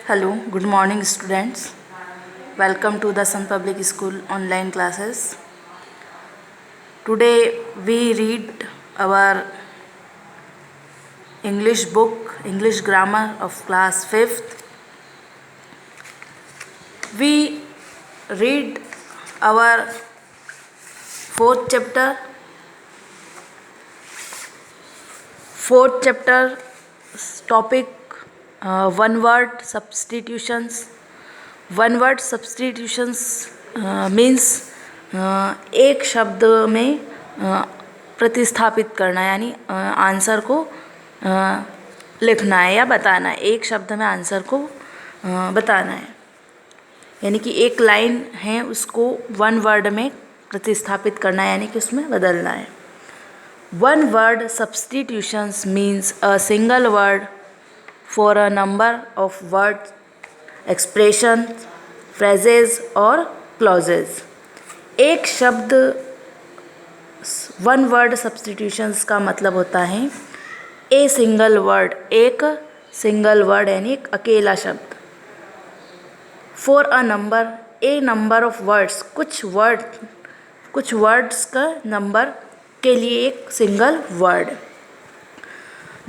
Hello, good morning students. Welcome to the Sun Public School online classes. Today we read our English book, English grammar of class 5th. We read our 4th chapter. 4th chapter topic one word substitutions. One word substitutions means एक शब्द में प्रतिस्थापित करना, यानी answer को लिखना है या बताना है। एक शब्द में आंसर को बताना है, यानी कि एक लाइन है उसको वन वर्ड में प्रतिस्थापित करना है, यानी कि उसमें बदलना है। One word substitutions means a single word for a number of words, expression, phrases और क्लॉजेज। एक शब्द वन वर्ड सब्सटीट्यूशंस का मतलब होता है ए सिंगल वर्ड, एक सिंगल वर्ड यानी एक अकेला शब्द। For a number, A number of words, कुछ वर्ड्स का नंबर के लिए एक सिंगल वर्ड,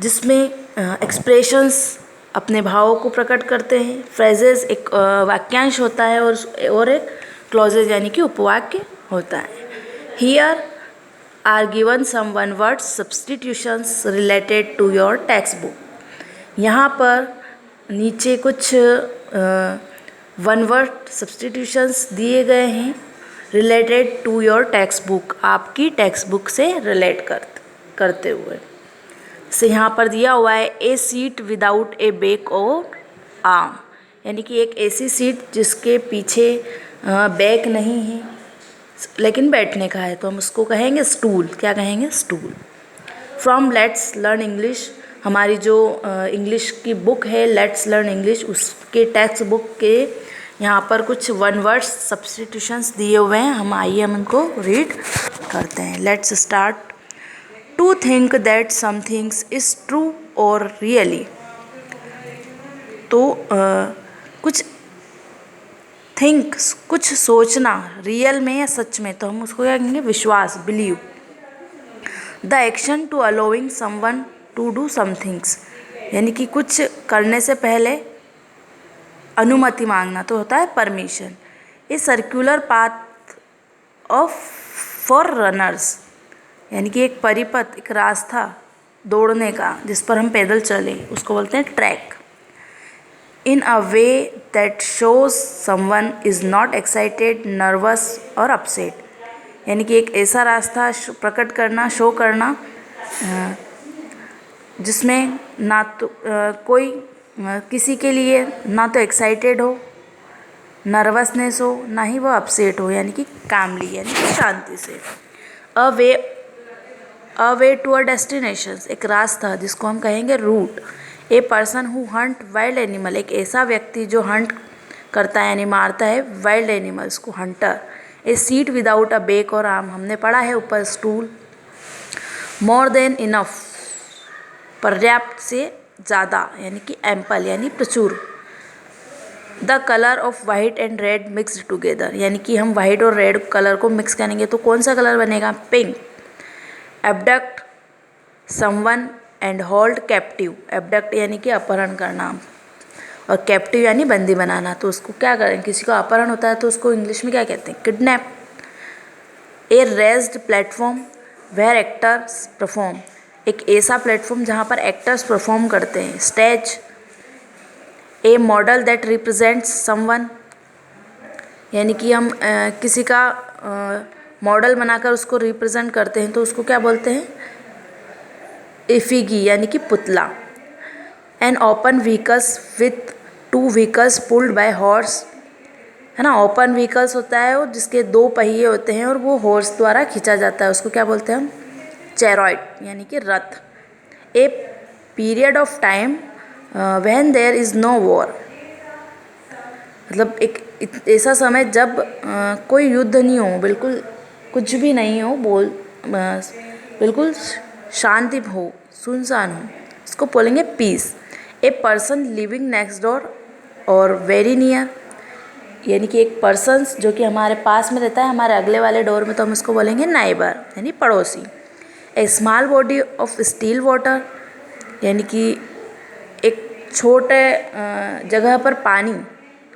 जिसमें एक्सप्रेशंस अपने भावों को प्रकट करते हैं, फ्रेजेस एक वाक्यांश होता है और एक क्लॉजेज यानी कि उपवाक्य होता है। Here are given some one word substitutions related to your textbook. यहाँ पर नीचे कुछ वन वर्ड सब्सटीट्यूशंस दिए गए हैं related to your textbook, आपकी टेक्स्ट बुक से रिलेट करते हुए। से यहाँ पर दिया हुआ है a seat without a back or arm, यानी कि एक ऐसी सीट जिसके पीछे बैक नहीं है लेकिन बैठने का है, तो हम उसको कहेंगे स्टूल। क्या कहेंगे? Stool. From let's learn English, हमारी जो इंग्लिश की बुक है लेट्स लर्न इंग्लिश, उसके टेक्स्ट बुक के यहाँ पर कुछ वन वर्ड सब्सटीट्यूशंस दिए हुए हैं। हम उनको रीड करते हैं। Let's start. To think that somethings is true or really, तो कुछ थिंक, कुछ सोचना, रियल में या सच में, तो हम उसको क्या कहेंगे? विश्वास, believe. The action to allowing someone to do somethings, यानी कि कुछ करने से पहले अनुमति मांगना, तो होता है permission. A circular path of for runners, यानी कि एक परिपथ, एक रास्ता दौड़ने का जिस पर हम पैदल चले, उसको बोलते हैं track. In a way that shows someone is not excited, nervous और अपसेट, यानी कि एक ऐसा रास्ता प्रकट करना, शो करना जिसमें ना तो कोई किसी के लिए ना तो एक्साइटेड हो, नर्वसनेस हो, ना ही वो अपसेट हो, यानी कि कामली, यानी कि शांति से। अ वे टू अ डेस्टिनेशन, एक रास्ता जिसको हम कहेंगे route. A person who hunt wild animal, एक ऐसा व्यक्ति जो हंट करता है यानी मारता है वाइल्ड एनिमल्स को, Hunter. A seat without a back or arm, हमने पढ़ा है ऊपर स्टूल। मोर देन इनफ, पर्याप्त से ज़्यादा, यानी कि एम्पल, यानी प्रचुर। The colour of white and red mixed together, यानी कि हम वाइट और रेड कलर को मिक्स करेंगे तो कौन सा कलर बनेगा? Pink. Abduct someone and hold captive, abduct यानी कि अपहरण करना और कैप्टिव यानी बंदी बनाना, तो उसको क्या करें? किसी को अपहरण होता है तो उसको इंग्लिश में क्या कहते हैं? Kidnap. A raised platform where actors perform, एक ऐसा प्लेटफॉर्म जहाँ पर एक्टर्स परफॉर्म करते हैं, stage. A model that represents someone, यानी कि हम किसी का मॉडल बनाकर उसको रिप्रेजेंट करते हैं तो उसको क्या बोलते हैं? एफिगी, यानी कि पुतला। An open vehicles with two vehicles pulled bye horse, है ना। ओपन व्हीकल्स होता है वो जिसके दो पहिए होते हैं और वो हॉर्स द्वारा खींचा जाता है, उसको क्या बोलते हैं हम? चैरॉट, यानी कि रथ। A period of time when there is no war, मतलब एक ऐसा समय जब कोई युद्ध नहीं हो, बिल्कुल कुछ भी नहीं हो, बिल्कुल शांति हो, सुनसान हो, इसको बोलेंगे peace. A person living next door or very near यानी कि एक पर्सन्स जो कि हमारे पास में रहता है, हमारे अगले वाले डोर में, तो हम उसको बोलेंगे नाइबर यानी पड़ोसी। A small body of still water यानी कि एक छोटे जगह पर पानी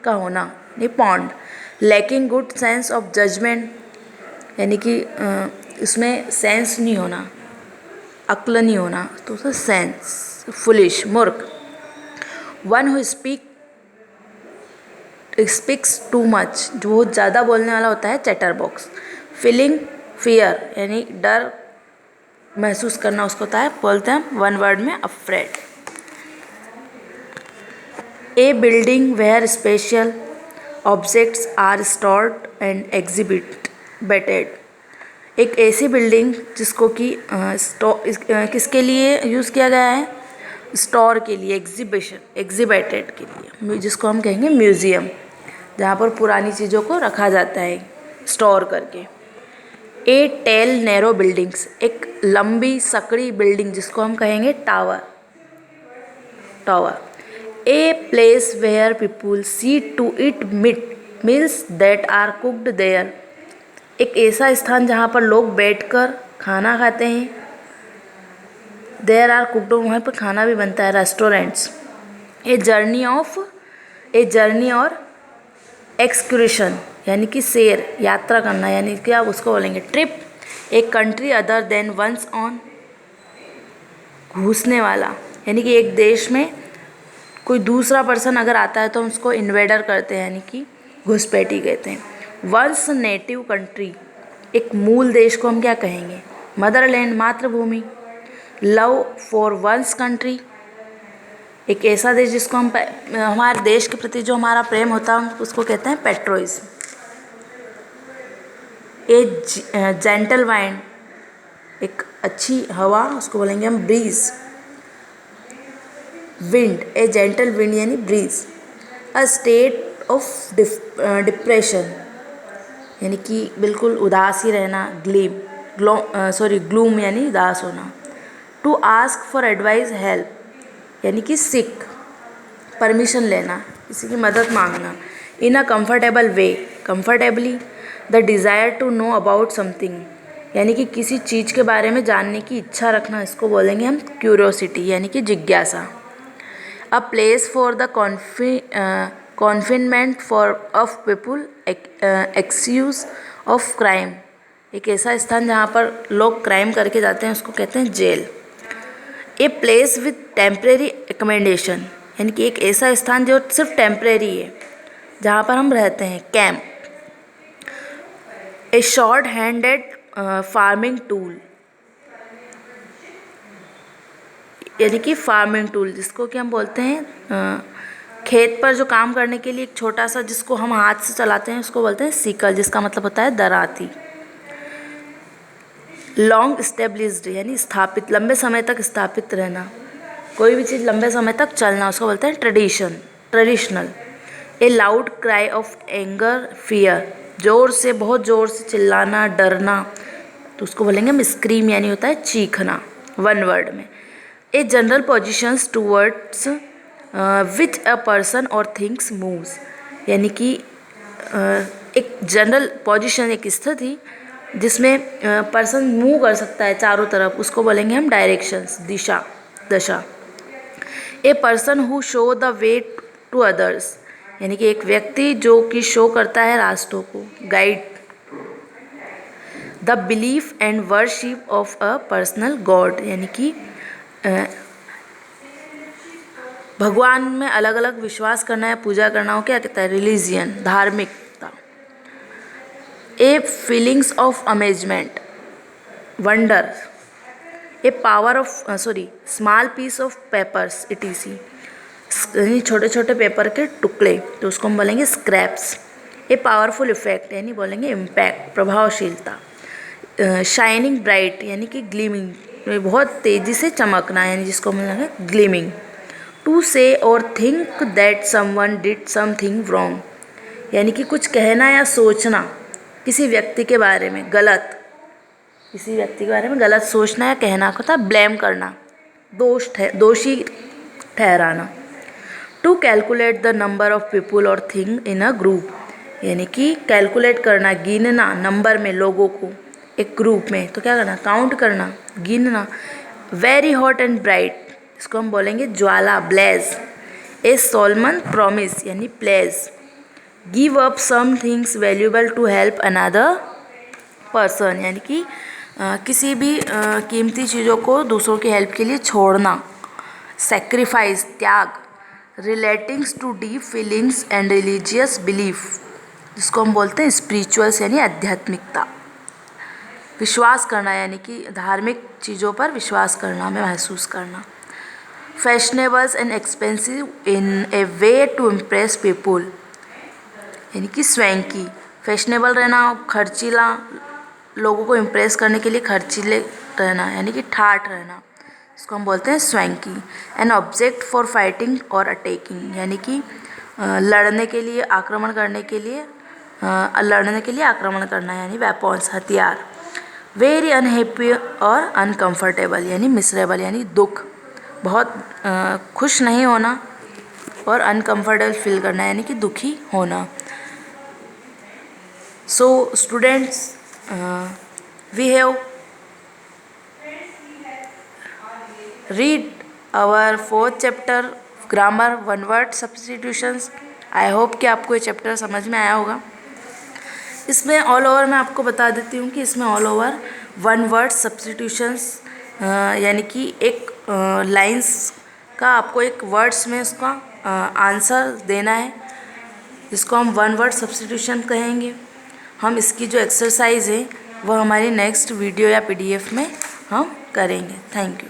का होना, नहीं pond. Lacking good sense of judgment यानी कि उसमें सेंस नहीं होना, अक्ल नहीं होना, तो उसका सेंस। फुलिश मूर्ख। One who speaks too much जो बहुत ज़्यादा बोलने वाला होता है, चैटर बॉक्स। फीलिंग फियर यानी डर महसूस करना उसको होता है, बोलते हैं वन वर्ड में afraid. A building where special objects are stored and exhibited. एक ऐसी बिल्डिंग जिसको कि किसके लिए यूज़ किया गया है, स्टोर के लिए, एग्जिबिटेड के लिए, जिसको हम कहेंगे म्यूज़ियम, जहाँ पर पुरानी चीज़ों को रखा जाता है स्टोर करके। ए टेल नैरो बिल्डिंग्स एक लंबी सकड़ी बिल्डिंग जिसको हम कहेंगे tower. A place where people seat to eat meals that are cooked there एक ऐसा स्थान जहाँ पर लोग बैठकर खाना खाते हैं। देयर आर कुक्ड, वहाँ पर खाना भी बनता है, रेस्टोरेंट्स। ए जर्नी और एक्सक्यूशन यानी कि सैर, यात्रा करना, यानी कि आप उसको बोलेंगे ट्रिप। एक country other than one's own, घुसने वाला यानी कि एक देश में कोई दूसरा पर्सन अगर आता है तो हम उसको इन्वेडर करते हैं, यानी कि घुसपैठी कहते हैं। वंस नेटिव कंट्री एक मूल देश को हम क्या कहेंगे, मदरलैंड, मातृभूमि। लव फॉर वंस कंट्री एक ऐसा देश जिसको हम हमारे देश के प्रति जो हमारा प्रेम होता है उसको कहते हैं पेट्रोइज्म। ए जेंटल वाइंड एक अच्छी हवा, उसको बोलेंगे हम breeze. Wind a gentle wind यानी breeze. A state of depression यानी कि बिल्कुल उदास ही रहना, ग्लूम यानी उदास होना। To ask for advice help यानी कि सीक, परमिशन लेना, किसी की मदद मांगना। In a comfortable way, comfortably. The desire to know about something यानी कि किसी चीज़ के बारे में जानने की इच्छा रखना, इसको बोलेंगे हम क्यूरियोसिटी यानी कि जिज्ञासा। A place for the confinement of people accused of crime एक ऐसा स्थान जहाँ पर लोग क्राइम करके जाते हैं, उसको कहते हैं jail. A place with temporary accommodation यानी कि एक ऐसा स्थान जो सिर्फ टेम्परेरी है, जहाँ पर हम रहते हैं, कैंप। ए शॉर्ट हैंडेड फार्मिंग टूल यानी कि फार्मिंग टूल जिसको कि हम बोलते हैं खेत पर जो काम करने के लिए एक छोटा सा जिसको हम हाथ से चलाते हैं उसको बोलते हैं सीकल, जिसका मतलब होता है दराती। लॉन्ग स्टेब्लिश्ड यानी स्थापित, लंबे समय तक स्थापित रहना, कोई भी चीज़ लंबे समय तक चलना, उसको बोलते हैं traditional. A loud cry of anger fear जोर से, बहुत ज़ोर से चिल्लाना, डरना, तो उसको बोलेंगे हम स्क्रीम यानी होता है चीखना, वन वर्ड में। A general positions towards which a person or things moves यानी कि एक जनरल पोजिशन, एक स्थिति जिसमें पर्सन मूव कर सकता है चारों तरफ, उसको बोलेंगे हम डायरेक्शंस, दशा। A person who show the way to others यानी कि एक व्यक्ति जो कि शो करता है रास्तों को, guide. The belief and worship of a personal God यानी कि भगवान में अलग अलग विश्वास करना या पूजा करना हो, क्या कहता है, रिलीजियन, धार्मिकता। A feelings of amazement, wonder. A power of small piece of papers etc यानी छोटे छोटे पेपर के टुकड़े, तो उसको हम बोलेंगे स्क्रैप्स। ए पावरफुल इफेक्ट यानी बोलेंगे इम्पैक्ट, प्रभावशीलता। शाइनिंग ब्राइट यानी कि ग्लीमिंग, बहुत तेज़ी से चमकना यानी जिसको हम बोलेंगे ग्लीमिंग। टू से और think that someone did something wrong यानी कि कुछ कहना या सोचना किसी व्यक्ति के बारे में गलत, किसी व्यक्ति के बारे में गलत सोचना या कहना होता है ब्लेम करना, दोषी ठहराना। To calculate the number of people or thing in a group, यानी कि कैलकुलेट करना, गिनना नंबर में लोगों को एक ग्रुप में, तो क्या करना, काउंट करना, गिनना। वेरी हॉट एंड ब्राइट, इसको हम बोलेंगे ज्वाला, ब्लेज। ए सोलमन प्रॉमिस, यानी pledge. Give up some things valuable to help another person, यानी कि किसी भी कीमती चीज़ों को दूसरों की हेल्प के लिए छोड़ना। सेक्रीफाइस, त्याग। Relatings to deep feelings and religious belief, जिसको हम बोलते हैं स्पिरिचुअल्स, यानी आध्यात्मिकता। विश्वास करना, यानी कि धार्मिक चीज़ों पर विश्वास करना, महसूस करना। Fashionables and expensive in a way to impress people, यानी कि स्वैंकी। फैशनेबल रहना, खर्चीला, लोगों को इम्प्रेस करने के लिए खर्चीले रहना, यानी कि ठाठ रहना, इसको हम बोलते हैं swanky. An object for fighting और अटैकिंग, यानी कि लड़ने के लिए, आक्रमण करने के लिए, आक्रमण करना, यानी वेपन्स, हथियार। वेरी अनहैप्पी और अनकंफर्टेबल, यानी मिसरेबल, यानी दुख, बहुत खुश नहीं होना, और अनकंफर्टेबल फील करना, यानी कि दुखी होना। So students, we have read our 4th chapter grammar, one word substitutions. I hope कि आपको ये चैप्टर समझ में आया होगा। इसमें ऑल ओवर मैं आपको बता देती हूँ कि इसमें all over one word substitutions, यानी कि एक लाइंस का आपको एक वर्ड्स में उसका आंसर देना है, जिसको हम वन वर्ड सब्स्टिट्यूशन कहेंगे। हम इसकी जो एक्सरसाइज है वह हमारी नेक्स्ट वीडियो या PDF में हम करेंगे। Thank you.